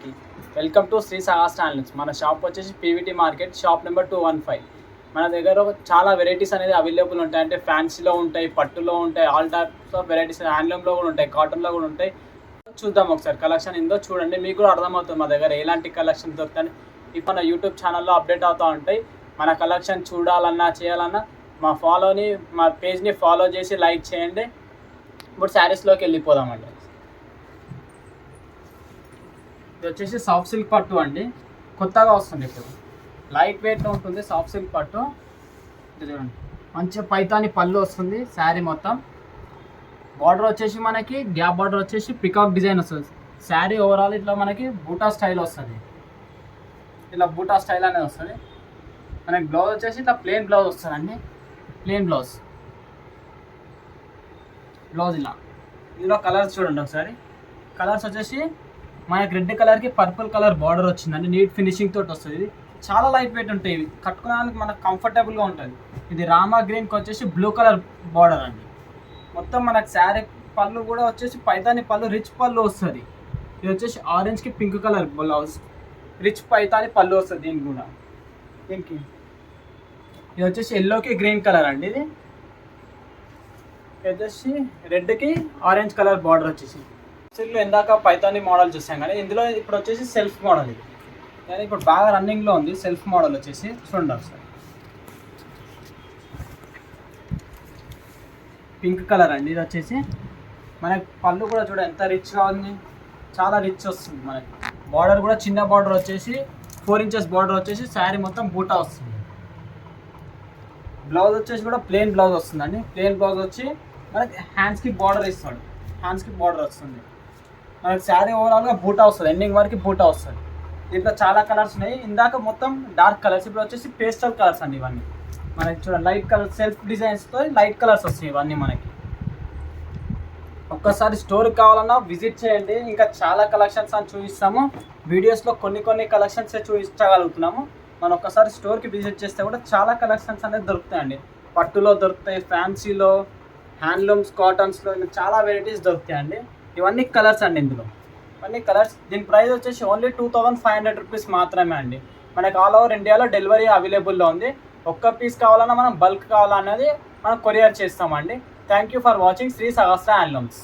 అందరికీ welcome to Shri Sahasra Handlooms. మన shop వచ్చేసి పీవీటీ మార్కెట్, షాప్ నెంబర్ 215. మన దగ్గర చాలా వెరైటీస్ అనేది అవైలబుల్ ఉంటాయి. అంటే ఫ్యాన్సీలో ఉంటాయి, పట్టులో ఉంటాయి, ఆల్ టైప్స్ ఆఫ్ వెరైటీస్ హ్యాండ్లూమ్లో కూడా ఉంటాయి, కాటన్లో కూడా ఉంటాయి. చూద్దాం ఒకసారి కలెక్షన్ ఏందో చూడండి, మీకు కూడా అర్థమవుతుంది మా దగ్గర ఎలాంటి కలెక్షన్ దొరుకుతాయి. ఇప్పుడు మన యూట్యూబ్ ఛానల్లో అప్డేట్ అవుతూ ఉంటాయి. మన కలెక్షన్ చూడాలన్నా చేయాలన్నా మా పేజ్ని ఫాలో చేసి లైక్ చేయండి. ఇప్పుడు శారీస్లోకి వెళ్ళిపోదామండి. ఇది వచ్చేసి సాఫ్ట్ సిల్క్ పట్టు అండి, కొత్తగా వస్తుంది. ఇప్పుడు లైట్ వెయిట్లో ఉంటుంది సాఫ్ట్ సిల్క్ పట్టు. ఇది చూడండి, మంచిగా పైతాని పళ్ళు వస్తుంది. శారీ మొత్తం బార్డర్ వచ్చేసి మనకి గ్యాప్ బార్డర్ వచ్చేసి పికాక్ డిజైన్ వస్తుంది. శారీ ఓవరాల్ ఇట్లా మనకి బూటా స్టైల్ వస్తుంది. ఇలా బూటా స్టైల్ అనేది వస్తుంది. మనకి బ్లౌజ్ వచ్చేసి ఇట్లా ప్లెయిన్ బ్లౌజ్ వస్తుందండి. ప్లెయిన్ బ్లౌజ్ ఇలా. ఇందులో కలర్స్ చూడండి ఒకసారి. కలర్స్ వచ్చేసి మనకి రెడ్ కలర్కి పర్పుల్ కలర్ బార్డర్ వచ్చిందండి. నీట్ ఫినిషింగ్ తోటి వస్తుంది. ఇది చాలా లైట్ వెయిట్ ఉంటాయి. ఇవి కట్టుకోవడానికి మనకు కంఫర్టబుల్గా ఉంటుంది. ఇది రామా గ్రీన్కి వచ్చేసి బ్లూ కలర్ బార్డర్ అండి. మొత్తం మనకు శారీ పళ్ళు కూడా వచ్చేసి పైతాని పళ్ళు, రిచ్ పళ్ళు వస్తుంది. ఇది వచ్చేసి ఆరెంజ్కి pink colour blouse, rich Paithani పళ్ళు వస్తుంది. దీనికి ఇది వచ్చేసి ఎల్లోకి గ్రీన్ కలర్ అండి. ఇది వచ్చేసి రెడ్కి ఆరెంజ్ కలర్ బార్డర్ వచ్చేసి. సిల్క్లో ఇందాక పైతాని మోడల్ చూసాం కానీ ఇందులో ఇప్పుడు వచ్చేసి సెల్ఫ్ మోడల్. ఇది కానీ ఇప్పుడు బాగా రన్నింగ్లో ఉంది సెల్ఫ్ మోడల్ వచ్చేసి. చూడండి ఒకసారి, పింక్ కలర్ అండి. ఇది వచ్చేసి మనకి పళ్ళు కూడా చూడ ఎంత రిచ్గా ఉంది, చాలా రిచ్ వస్తుంది. మనకి బార్డర్ కూడా చిన్న బార్డర్ వచ్చేసి 4 inches బార్డర్ వచ్చేసి శారీ మొత్తం బూటా వస్తుంది. బ్లౌజ్ వచ్చేసి కూడా ప్లెయిన్ బ్లౌజ్ వస్తుందండి. ప్లెయిన్ బ్లౌజ్ వచ్చి మనకి హ్యాండ్స్కి బార్డర్ ఇస్తాడు. హ్యాండ్స్కి బార్డర్ వస్తుంది. మనకి శారీ ఓవరాల్గా బూటా వస్తుంది, ఎండింగ్ వరకు బూటా వస్తుంది. దీంట్లో చాలా కలర్స్ ఉన్నాయి. ఇందాక మొత్తం డార్క్ కలర్స్, ఇప్పుడు వచ్చేసి పేస్టల్ కలర్స్ అండి. ఇవన్నీ మనకి చూడండి లైట్ కలర్ సెల్ఫ్ డిజైన్స్తో లైట్ కలర్స్ వస్తాయి ఇవన్నీ మనకి. ఒక్కసారి స్టోర్కి కావాలన్నా విజిట్ చేయండి. ఇంకా చాలా కలెక్షన్స్ అని చూపిస్తాము. వీడియోస్లో కొన్ని కలెక్షన్స్ చూపించగలుగుతున్నాము. మనం ఒక్కసారి స్టోర్కి విజిట్ చేస్తే కూడా చాలా కలెక్షన్స్ అనేది దొరుకుతాయండి. పట్టులో దొరుకుతాయి, ఫ్యాన్సీలో, హ్యాండ్లూమ్స్, కాటన్స్లో చాలా వెరైటీస్ దొరుకుతాయండి. ఇవన్నీ కలర్స్ అండి. ఇందులో ఇవన్నీ కలర్స్. దీని ప్రైస్ వచ్చేసి ఓన్లీ 2500 రూపీస్ మాత్రమే అండి. మనకి ఆల్ ఓవర్ ఇండియాలో డెలివరీ అవైలబుల్లో ఉంది. ఒక్క పీస్ కావాలన్నా మనం బల్క్ కావాలన్నది మనం కొరియర్ చేస్తామండి. Thank you for watching Shri Sahasra handlooms.